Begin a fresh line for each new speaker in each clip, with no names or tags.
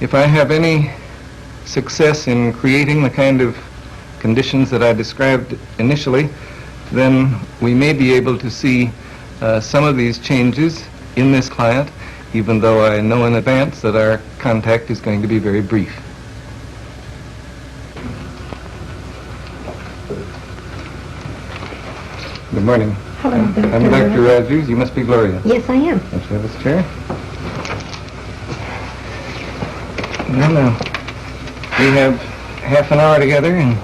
if I have any success in creating the kind of conditions that I described initially, then we may be able to see some of these changes in this client, even though I know in advance that our contact is going to be very brief. Good morning.
Hello, Dr.
I'm Dr. Rogers. You must be Gloria.
Yes, I am.
Let's have this chair. Well, we have half an hour together, and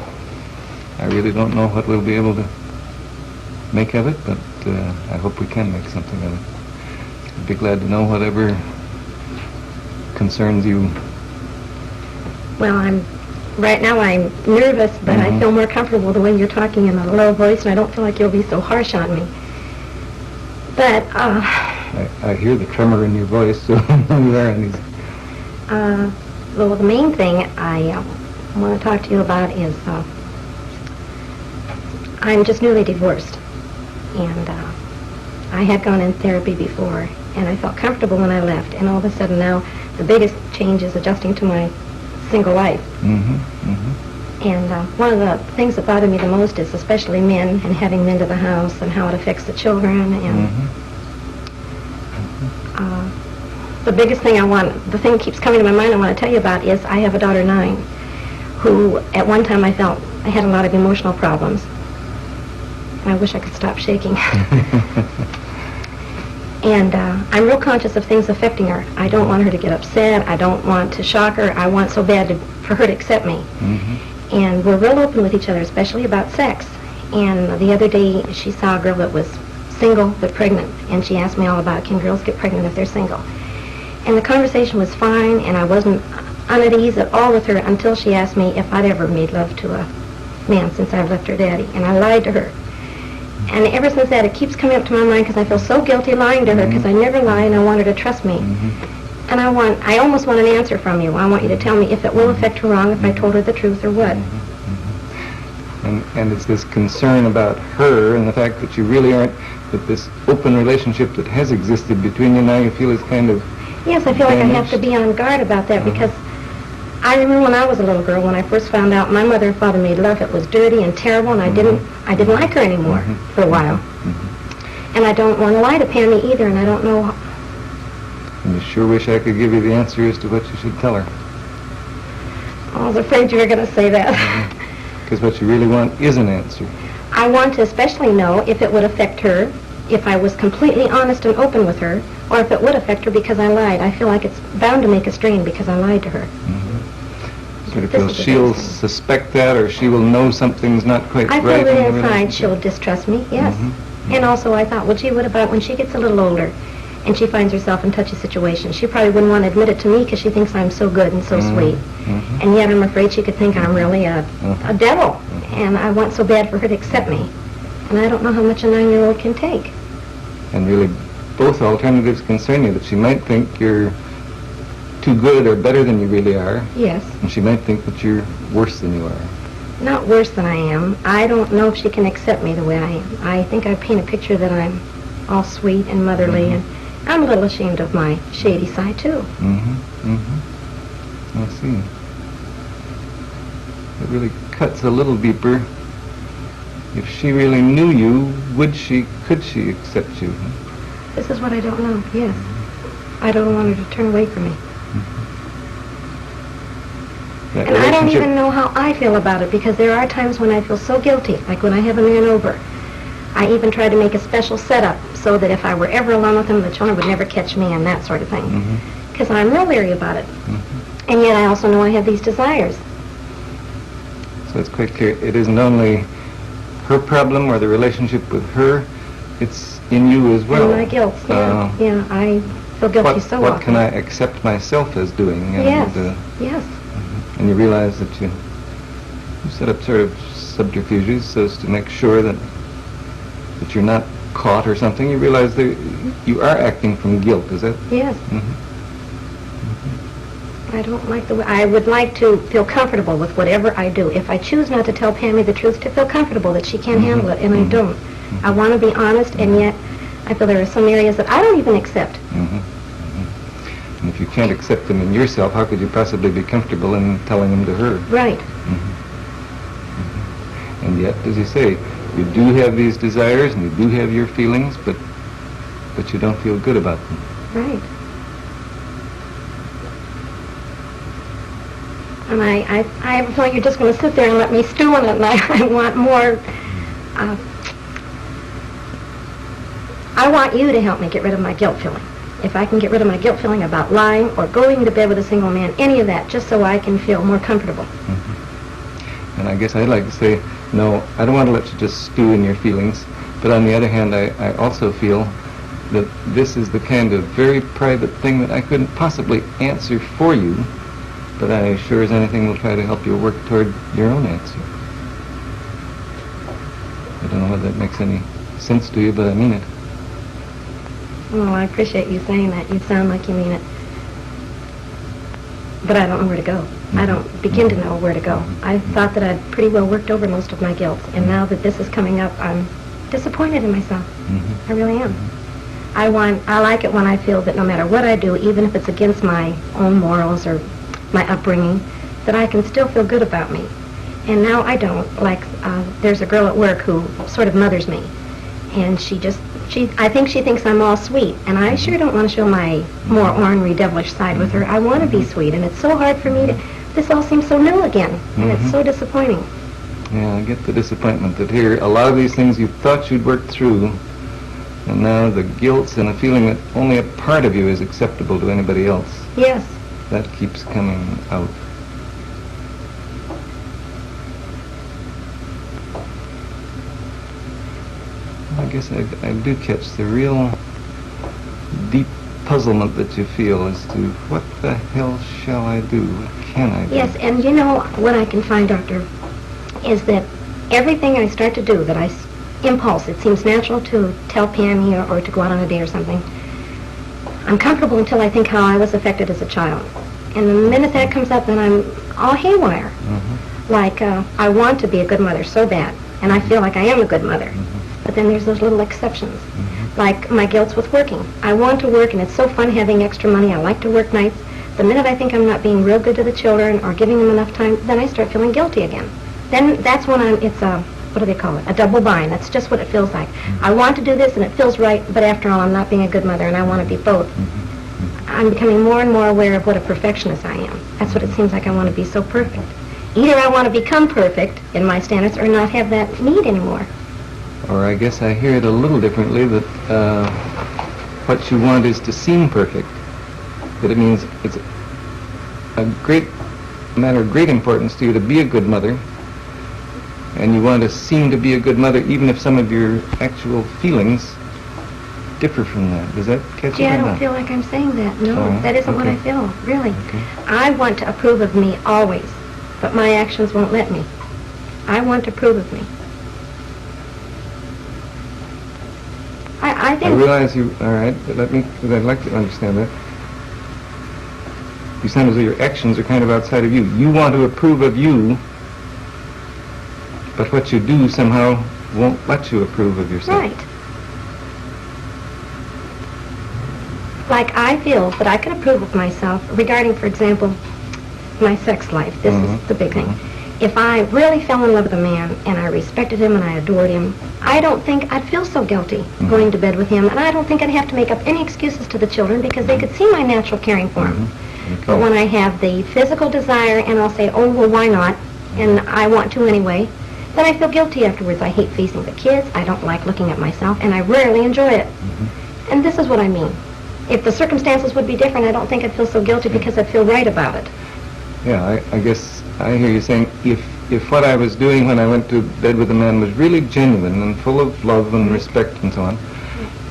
I really don't know what we'll be able to make of it, but I hope we can make something of it. I'd be glad to know whatever concerns you.
Well, right now I'm nervous, but I feel more comfortable the way you're talking in a low voice, and I don't feel like you'll be so harsh on me. But,
I hear the tremor in your voice, so you are on these.
well, the main thing I want to talk to you about is I'm just newly divorced, and I had gone in therapy before, and I felt comfortable when I left, and all of a sudden now the biggest change is adjusting to my single life. And one of the things that bother me the most is especially men, and having men to the house, and how it affects the children, and the biggest thing the thing that keeps coming to my mind I want to tell you about is I have a daughter 9, who at one time I felt I had a lot of emotional problems. I wish I could stop shaking. And I'm real conscious of things affecting her. I don't want her to get upset. I don't want to shock her. I want so bad for her to accept me. And we're real open with each other, especially about sex. And the other day she saw a girl that was single but pregnant, and she asked me all about, can girls get pregnant if they're single? And the conversation was fine, and I wasn't unease at all with her until she asked me if I'd ever made love to a man since I left her daddy. And I lied to her. And ever since that, it keeps coming up to my mind because I feel so guilty lying to her because I never lie, and I want her to trust me. And I almost want an answer from you. I want you to tell me if it will affect her wrong if I told her the truth or what.
And it's this concern about her and the fact that you really aren't, that this open relationship that has existed between you now you feel is kind of
Yes, I feel like I have to be on guard about that because I remember when I was a little girl, when I first found out my mother and father made love, it was dirty and terrible, and I didn't like her anymore for a while. And I don't want to lie to Pammy either, and I don't know.
And you sure wish I could give you the answer as to what you should tell her.
I was afraid you were going to say that.
Because what you really want is an answer.
I want to especially know if it would affect her, if I was completely honest and open with her, or if it would affect her because I lied. I feel like it's bound to make a strain because I lied to her.
So she'll suspect that, or she will know something's not quite right.
I feel that inside she'll distrust me, yes. And also I thought, well, gee, what about when she gets a little older and she finds herself in touchy situations? She probably wouldn't want to admit it to me because she thinks I'm so good and so sweet. And yet I'm afraid she could think I'm really a devil. And I want so bad for her to accept me. And I don't know how much a 9-year-old can take.
And really, both alternatives concern you, that she might think you're too good or better than you really are.
Yes.
And she might think that you're worse than you are.
Not worse than I am. I don't know if she can accept me the way I am. I think I paint a picture that I'm all sweet and motherly, and I'm a little ashamed of my shady side, too.
I see. It really cuts a little deeper. If she really knew you, could she accept you?
This is what I don't know, yes. I don't want her to turn away from me. And I don't even know how I feel about it, because there are times when I feel so guilty, like when I have a man over. I even try to make a special setup so that if I were ever alone with him, the children would never catch me and that sort of thing. Because I'm real leery about it. And yet I also know I have these desires.
So it's quite clear. It isn't only her problem or the relationship with her, it's in you as well.
And my guilt, yeah. I feel guilty so often.
What can I accept myself as doing? And,
yes.
And you realize that you set up sort of subterfuges so as to make sure that you're not caught or something. You realize that you are acting from guilt, is that?
Yes. I don't like the way. I would like to feel comfortable with whatever I do. If I choose not to tell Pammy the truth, to feel comfortable that she can't handle it, and I don't. I want to be honest, and yet I feel there are some areas that I don't even accept.
And if if you can't accept them in yourself, how could you possibly be comfortable in telling them to her?
Right.
And yet, as you say, you do have these desires and you do have your feelings, but you don't feel good about them.
Right. And I have a feeling you're just going to sit there and let me stew on it, and I want more. I want you to help me get rid of my guilt feeling. If I can get rid of my guilt feeling about lying or going to bed with a single man, any of that, just so I can feel more comfortable.
And I guess I'd like to say, no, I don't want to let you just stew in your feelings, but on the other hand, I also feel that this is the kind of very private thing that I couldn't possibly answer for you, but I sure as anything will try to help you work toward your own answer. I don't know whether that makes any sense to you, but I mean it.
Well, I appreciate you saying that. You sound like you mean it. But I don't know where to go. I don't begin to know where to go. I thought that I'd pretty well worked over most of my guilt, and now that this is coming up, I'm disappointed in myself. I really am. I like it when I feel that no matter what I do, even if it's against my own morals or my upbringing, that I can still feel good about me. And now I don't. Like, there's a girl at work who sort of mothers me, and I think she thinks I'm all sweet, and I sure don't want to show my more ornery, devilish side with her. I want to be sweet, and it's so hard for me to. This all seems so new again, and it's so disappointing.
Yeah, I get the disappointment that here, a lot of these things you thought you'd worked through, and now the guilt and a feeling that only a part of you is acceptable to anybody else.
Yes.
That keeps coming out. I guess I do catch the real deep puzzlement that you feel as to what the hell shall I do? What can I do?
Yes, and you know what I can find, Doctor, is that everything I start to do, that impulse, it seems natural to tell Pam here or to go out on a date or something, I'm comfortable until I think how I was affected as a child. And the minute that comes up, then I'm all haywire. Like, I want to be a good mother so bad, and I feel like I am a good mother. But then there's those little exceptions. Like my guilt's with working. I want to work, and it's so fun having extra money. I like to work nights. The minute I think I'm not being real good to the children or giving them enough time, then I start feeling guilty again. Then that's when it's a, what do they call it? A double bind. That's just what it feels like. I want to do this, and it feels right, but after all, I'm not being a good mother, and I want to be both. I'm becoming more and more aware of what a perfectionist I am. That's what it seems like. I want to be so perfect. Either I want to become perfect in my standards or not have that need anymore.
Or I guess I hear it a little differently, that what you want is to seem perfect. That it means it's a matter of great importance to you to be a good mother, and you want to seem to be a good mother even if some of your actual feelings differ from that. Does that catch you?
Yeah, I don't feel like I'm saying that. No, that isn't what I feel, really.
Okay.
I want to approve of me always, but my actions won't let me. I want to approve of me. I think...
I realize you... All right, but I'd like to understand that. You sound as though your actions are kind of outside of you. You want to approve of you, but what you do somehow won't let you approve of yourself.
Right. Like, I feel that I can approve of myself regarding, for example, my sex life. This is the big thing. If I really fell in love with a man and I respected him and I adored him, I don't think I'd feel so guilty going to bed with him, and I don't think I'd have to make up any excuses to the children because they could see my natural caring for him. But when I have the physical desire and I'll say, oh, well, why not, and I want to anyway, then I feel guilty afterwards. I hate facing the kids, I don't like looking at myself, and I rarely enjoy it. And this is what I mean. If the circumstances would be different, I don't think I'd feel so guilty because I'd feel right about it.
Yeah, I guess I hear you saying if what I was doing when I went to bed with a man was really genuine and full of love and respect and so on,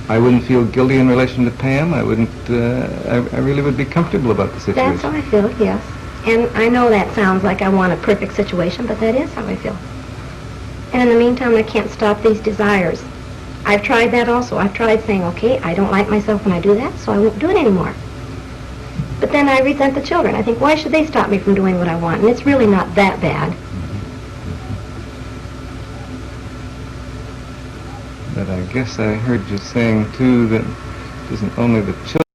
I wouldn't feel guilty in relation to Pam. I wouldn't, I really would be comfortable about the situation.
That's how I feel, yes. And I know that sounds like I want a perfect situation, but that is how I feel. And in the meantime, I can't stop these desires. I've tried that also. I've tried saying, okay, I don't like myself when I do that, so I won't do it anymore. But then I resent the children. I think, why should they stop me from doing what I want? And it's really not that bad.
But I guess I heard you saying, too, that it isn't only the children